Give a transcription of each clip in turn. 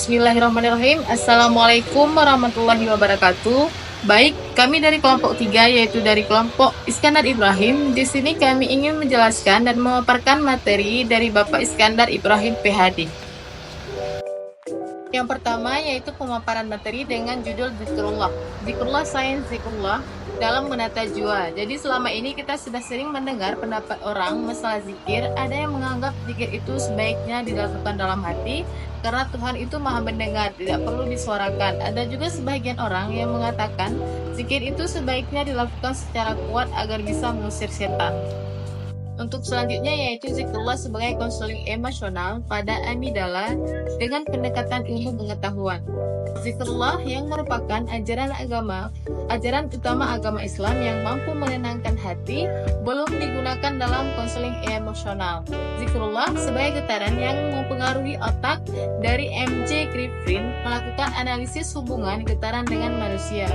Bismillahirrahmanirrahim. Assalamualaikum warahmatullahi wabarakatuh. Baik, kami dari kelompok 3 yaitu dari kelompok Iskandar Ibrahim. Di sini kami ingin menjelaskan dan memaparkan materi dari Bapak Iskandar Ibrahim PhD. Yang pertama yaitu pemaparan materi dengan judul Zikrullah. Zikrullah sains zikrullah dalam menata jiwa. Jadi selama ini kita sudah sering mendengar pendapat orang masalah zikir. Ada yang menganggap zikir itu sebaiknya dilakukan dalam hati karena Tuhan itu maha mendengar, tidak perlu disuarakan. Ada juga sebagian orang yang mengatakan zikir itu sebaiknya dilakukan secara kuat agar bisa mengusir setan. Untuk selanjutnya yaitu zikrullah sebagai konseling emosional pada amigdala dengan pendekatan ilmu pengetahuan. Zikrullah yang merupakan ajaran utama agama Islam yang mampu menenangkan hati, belum digunakan dalam konseling emosional. Zikrullah sebagai getaran yang mempengaruhi otak dari M.J. Griffin melakukan analisis hubungan getaran dengan manusia.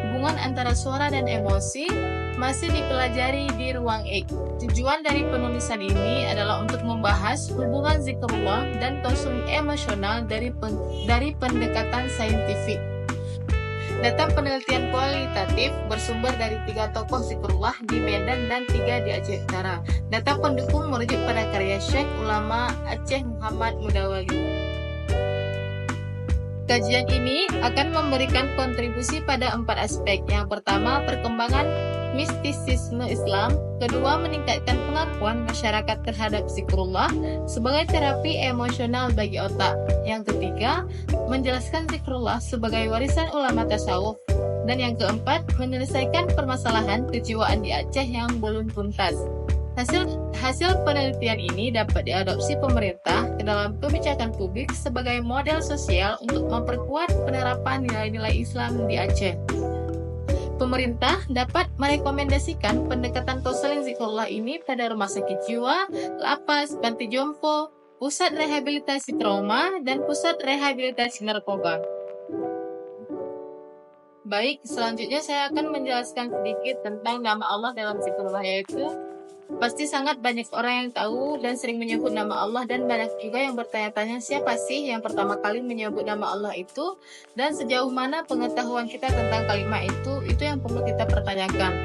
Hubungan antara suara dan emosi masih dipelajari di ruang X. Tujuan dari penulisan ini adalah untuk membahas hubungan zikrullah dan konseling emosional dari pendekatan saintifik. Data penelitian kualitatif bersumber dari 3 tokoh zikrullah di Medan dan 3 di Aceh Utara. Data pendukung merujuk pada karya Syekh Ulama Aceh Muhammad Mudawali. Kajian ini akan memberikan kontribusi pada 4 aspek. Yang pertama, perkembangan mistisisme Islam. Kedua, meningkatkan pengakuan masyarakat terhadap zikrullah sebagai terapi emosional bagi otak. Yang ketiga, menjelaskan zikrullah sebagai warisan ulama tasawuf. Dan yang keempat, menyelesaikan permasalahan kejiwaan di Aceh yang belum tuntas. Hasil penelitian ini dapat diadopsi pemerintah ke dalam kebijakan publik sebagai model sosial untuk memperkuat penerapan nilai-nilai Islam di Aceh. Pemerintah dapat merekomendasikan pendekatan konseling zikrullah ini pada rumah sakit jiwa, lapas, panti jompo, pusat rehabilitasi trauma, dan pusat rehabilitasi narkoba. Baik, selanjutnya saya akan menjelaskan sedikit tentang nama Allah dalam zikrullah, yaitu pasti sangat banyak orang yang tahu dan sering menyebut nama Allah, dan banyak juga yang bertanya-tanya siapa sih yang pertama kali menyebut nama Allah itu, dan sejauh mana pengetahuan kita tentang kalimat itu yang perlu kita pertanyakan.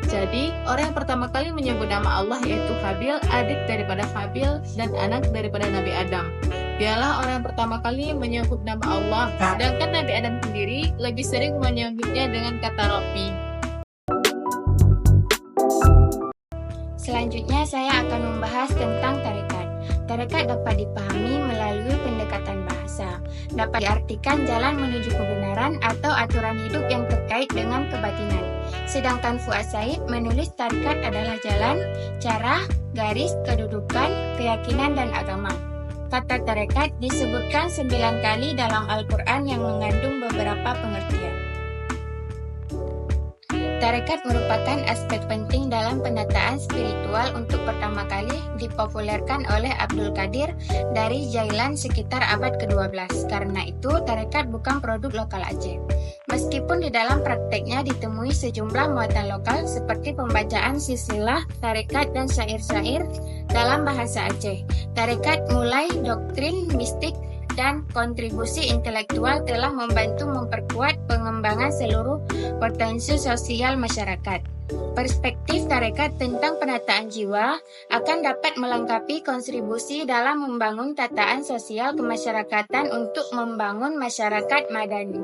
Jadi, orang yang pertama kali menyebut nama Allah yaitu Habil, adik daripada Habil dan anak daripada Nabi Adam. Dialah orang yang pertama kali menyebut nama Allah, sedangkan Nabi Adam sendiri lebih sering menyebutnya dengan kata Rabbi. Selanjutnya saya akan membahas tentang tarekat. Tarekat dapat dipahami melalui pendekatan bahasa. Dapat diartikan jalan menuju kebenaran atau aturan hidup yang terkait dengan kebatinan. Sedangkan Fuad Said menulis tarekat adalah jalan, cara, garis, kedudukan, keyakinan, dan agama. Kata tarekat disebutkan 9 kali dalam Al-Quran yang mengandung beberapa pengertian. Tarekat merupakan aspek penting dalam penataan spiritual untuk pertama kali dipopulerkan oleh Abdul Qadir dari Jailan sekitar abad ke-12. Karena itu, tarekat bukan produk lokal Aceh. Meskipun di dalam prakteknya ditemui sejumlah muatan lokal seperti pembacaan silsilah, tarekat, dan syair-syair dalam bahasa Aceh. Tarekat mulai doktrin mistik dan kontribusi intelektual telah membantu memperkuat pengembangan seluruh potensi sosial masyarakat. Perspektif tarekat tentang penataan jiwa akan dapat melengkapi kontribusi dalam membangun tataan sosial kemasyarakatan untuk membangun masyarakat madani.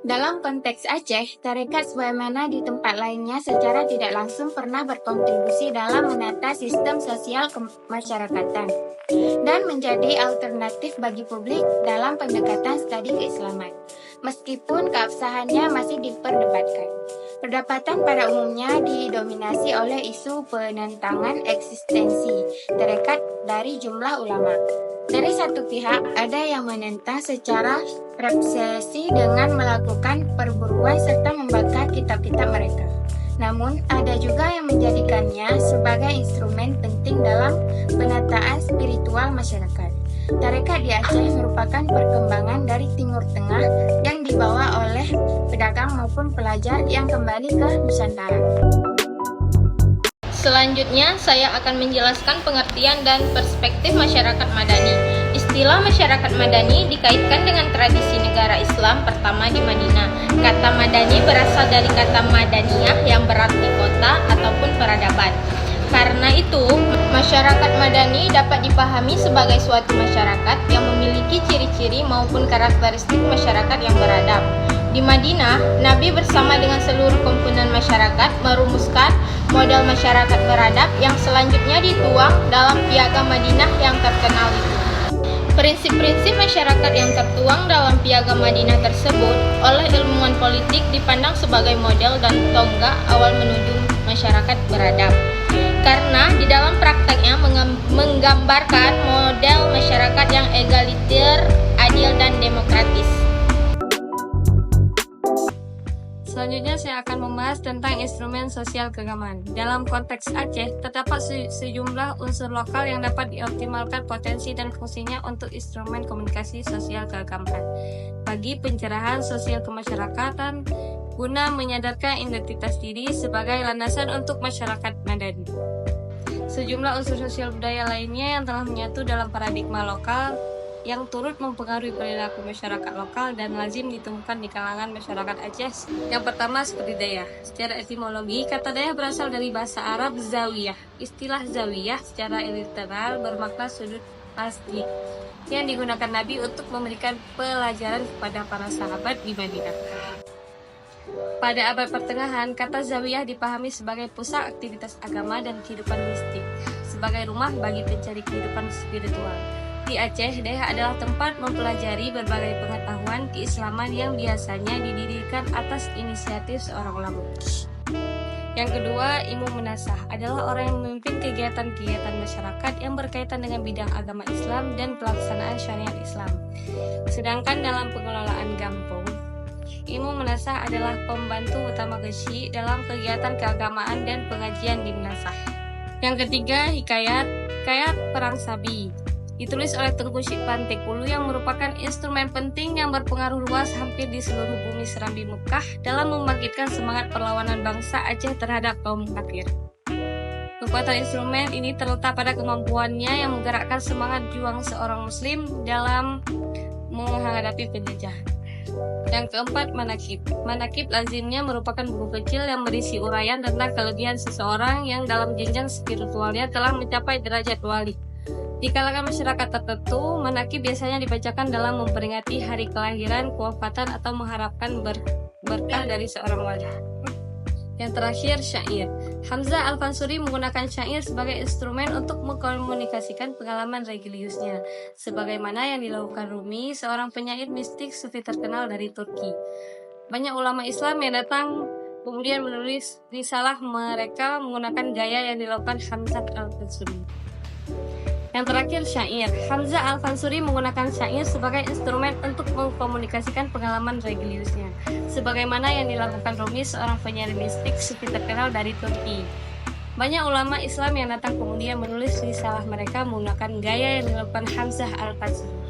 Dalam konteks Aceh, tarekat sebagaimana di tempat lainnya secara tidak langsung pernah berkontribusi dalam menata sistem sosial kemasyarakatan dan menjadi alternatif bagi publik dalam pendekatan studi keislaman. Meskipun keabsahannya masih diperdebatkan. Perdebatan pada umumnya didominasi oleh isu penentangan eksistensi tarekat dari jumlah ulama. Dari satu pihak, ada yang menentang secara represi dengan melakukan perburuan serta membakar kitab-kitab mereka. Namun, ada juga yang menjadikannya sebagai instrumen penting dalam penataan spiritual masyarakat. Tarekat di Aceh merupakan perkembangan dari Timur Tengah yang dibawa oleh pedagang maupun pelajar yang kembali ke Nusantara. Selanjutnya, saya akan menjelaskan pengertian dan perspektif masyarakat madani. Istilah Istilah masyarakat Madani dikaitkan dengan tradisi negara Islam pertama di Madinah. Kata Madani berasal dari kata Madaniyah yang berarti kota ataupun peradaban. Karena itu, masyarakat Madani dapat dipahami sebagai suatu masyarakat yang memiliki ciri-ciri maupun karakteristik masyarakat yang beradab. Di Madinah, Nabi bersama dengan seluruh komponen masyarakat merumuskan model masyarakat beradab yang selanjutnya dituang dalam Piagam Madinah yang terkenal itu. Prinsip-prinsip masyarakat yang tertuang dalam Piagam Madinah tersebut oleh ilmuwan politik dipandang sebagai model dan tonggak awal menuju masyarakat beradab. Karena di dalam prakteknya menggambarkan model masyarakat yang egaliter, adil, dan demokratis. Selanjutnya saya akan membahas tentang instrumen sosial keagamaan. Dalam konteks Aceh, terdapat sejumlah unsur lokal yang dapat dioptimalkan potensi dan fungsinya untuk instrumen komunikasi sosial keagamaan bagi pencerahan sosial kemasyarakatan guna menyadarkan identitas diri sebagai landasan untuk masyarakat Madani. Sejumlah unsur sosial budaya lainnya yang telah menyatu dalam paradigma lokal yang turut mempengaruhi perilaku masyarakat lokal dan lazim ditemukan di kalangan masyarakat Aceh. Yang pertama seperti daya. Secara etimologi, kata daya berasal dari bahasa Arab zawiyah. Istilah zawiyah secara literal bermakna sudut masjid yang digunakan Nabi untuk memberikan pelajaran kepada para sahabat di Madinah. Pada abad pertengahan, kata zawiyah dipahami sebagai pusat aktivitas agama dan kehidupan mistik, sebagai rumah bagi pencari kehidupan spiritual. Di Aceh, daya adalah tempat mempelajari berbagai pengetahuan keislaman yang biasanya didirikan atas inisiatif seorang ulama. Yang kedua, Imam Menasah adalah orang yang memimpin kegiatan-kegiatan masyarakat yang berkaitan dengan bidang agama Islam dan pelaksanaan syariat Islam. Sedangkan dalam pengelolaan kampung, Imam Menasah adalah pembantu utama Gesyi dalam kegiatan keagamaan dan pengajian di Menasah. Yang ketiga, Hikayat Perang Sabi ditulis oleh Tengku Syipran Tekulu yang merupakan instrumen penting yang berpengaruh luas hampir di seluruh bumi Serambi Mekah dalam membangkitkan semangat perlawanan bangsa Aceh terhadap kaum kafir. Kekuatan instrumen ini terletak pada kemampuannya yang menggerakkan semangat juang seorang muslim dalam menghadapi penjajahan. Yang keempat, manakib. Manakib lazimnya merupakan buku kecil yang berisi uraian tentang kelebihan seseorang yang dalam jenjang spiritualnya telah mencapai derajat wali. Di kalangan masyarakat tertentu, manakib biasanya dibacakan dalam memperingati hari kelahiran, kewafatan, atau mengharapkan berkah dari seorang wali. Yang terakhir, syair. Hamzah Al-Fansuri menggunakan syair sebagai instrumen untuk mengkomunikasikan pengalaman religiusnya, sebagaimana yang dilakukan Rumi, seorang penyair mistik sufi terkenal dari Turki. Banyak ulama Islam yang datang kemudian menulis risalah mereka menggunakan gaya yang dilakukan Hamzah Al-Fansuri. Yang terakhir, syair. Hamzah Al-Fansuri menggunakan syair sebagai instrumen untuk mengkomunikasikan pengalaman religiusnya, sebagaimana yang dilakukan Rumi, seorang penyair mistik sufi terkenal dari Turki. Banyak ulama Islam yang datang kemudian menulis risalah mereka menggunakan gaya yang dilakukan Hamzah Al-Fansuri.